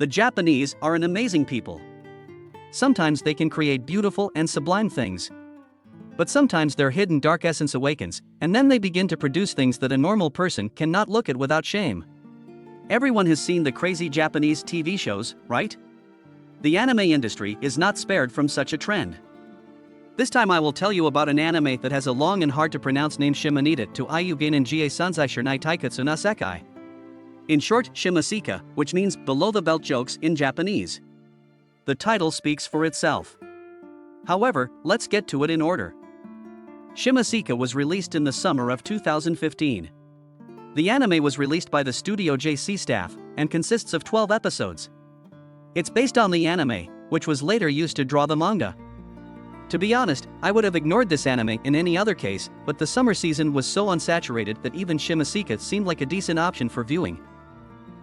The Japanese are an amazing people. Sometimes they can create beautiful and sublime things. But sometimes their hidden dark essence awakens, and then they begin to produce things that a normal person cannot look at without shame. Everyone has seen the crazy Japanese TV shows, right? The anime industry is not spared from such a trend. This time I will tell you about an anime that has a long and hard to pronounce name Shimanita to Iu Genin Jie Sanzai Shernai Taikatsu na Sekai. In short, Shimasika, which means below the belt jokes in Japanese. The title speaks for itself. However, let's get to it in order. Shimasika was released in the summer of 2015. The anime was released by the Studio JC staff and consists of 12 episodes. It's based on the anime, which was later used to draw the manga. To be honest, I would have ignored this anime in any other case, but the summer season was so unsaturated that even Shimasika seemed like a decent option for viewing.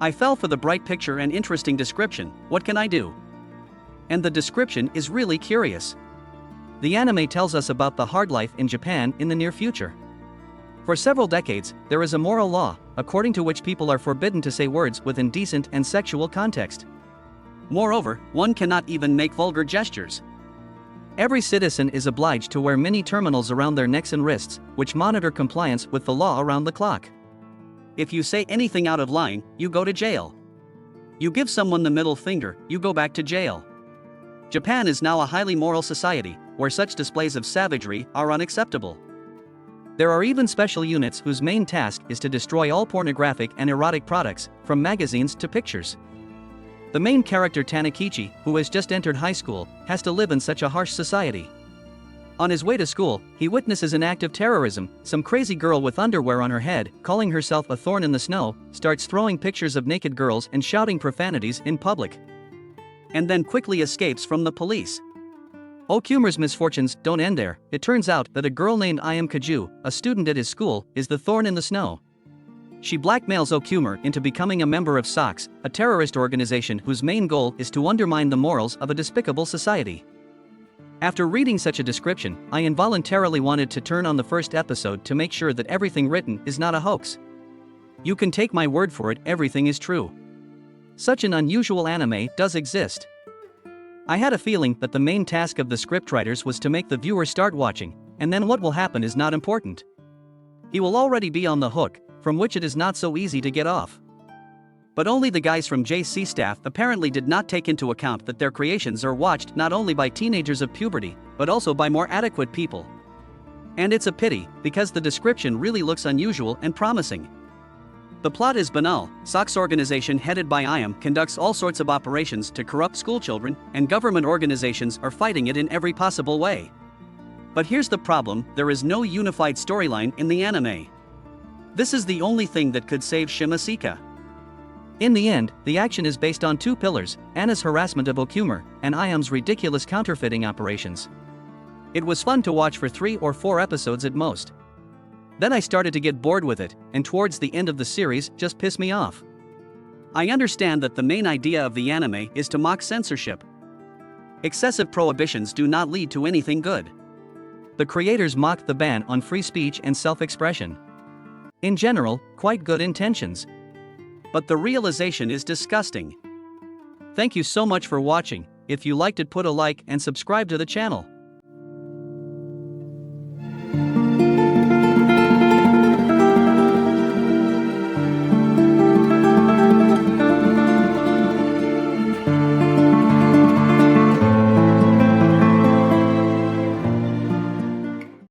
I fell for the bright picture and interesting description. What can I do? And the description is really curious. The anime tells us about the hard life in Japan in the near future. For several decades, there is a moral law, according to which people are forbidden to say words with indecent and sexual context. Moreover, one cannot even make vulgar gestures. Every citizen is obliged to wear mini terminals around their necks and wrists, which monitor compliance with the law around the clock. If you say anything out of line, you go to jail. You give someone the middle finger, you go back to jail. Japan is now a highly moral society, where such displays of savagery are unacceptable. There are even special units whose main task is to destroy all pornographic and erotic products, from magazines to pictures. The main character Tanukichi, who has just entered high school, has to live in such a harsh society. On his way to school, he witnesses an act of terrorism. Some crazy girl with underwear on her head, calling herself a thorn in the snow, starts throwing pictures of naked girls and shouting profanities in public. And then quickly escapes from the police. Okuma's misfortunes don't end there. It turns out that a girl named Ayam Kaju, a student at his school, is the thorn in the snow. She blackmails Okuma into becoming a member of SOX, a terrorist organization whose main goal is to undermine the morals of a despicable society. After reading such a description, I involuntarily wanted to turn on the first episode to make sure that everything written is not a hoax. You can take my word for it, everything is true. Such an unusual anime does exist. I had a feeling that the main task of the scriptwriters was to make the viewer start watching, and then what will happen is not important. He will already be on the hook, from which it is not so easy to get off. But only the guys from JC staff apparently did not take into account that their creations are watched not only by teenagers of puberty, but also by more adequate people. And it's a pity, because the description really looks unusual and promising. The plot is banal. SOX organization headed by IAM conducts all sorts of operations to corrupt schoolchildren, and government organizations are fighting it in every possible way. But here's the problem, there is no unified storyline in the anime. This is the only thing that could save Shimasika. In the end, the action is based on two pillars, Anna's harassment of Okuma, and IAM's ridiculous counterfeiting operations. It was fun to watch for 3 or 4 episodes at most. Then I started to get bored with it, and towards the end of the series just pissed me off. I understand that the main idea of the anime is to mock censorship. Excessive prohibitions do not lead to anything good. The creators mocked the ban on free speech and self-expression. In general, quite good intentions. But the realization is disgusting. Thank you so much for watching. If you liked it, put a like and subscribe to the channel.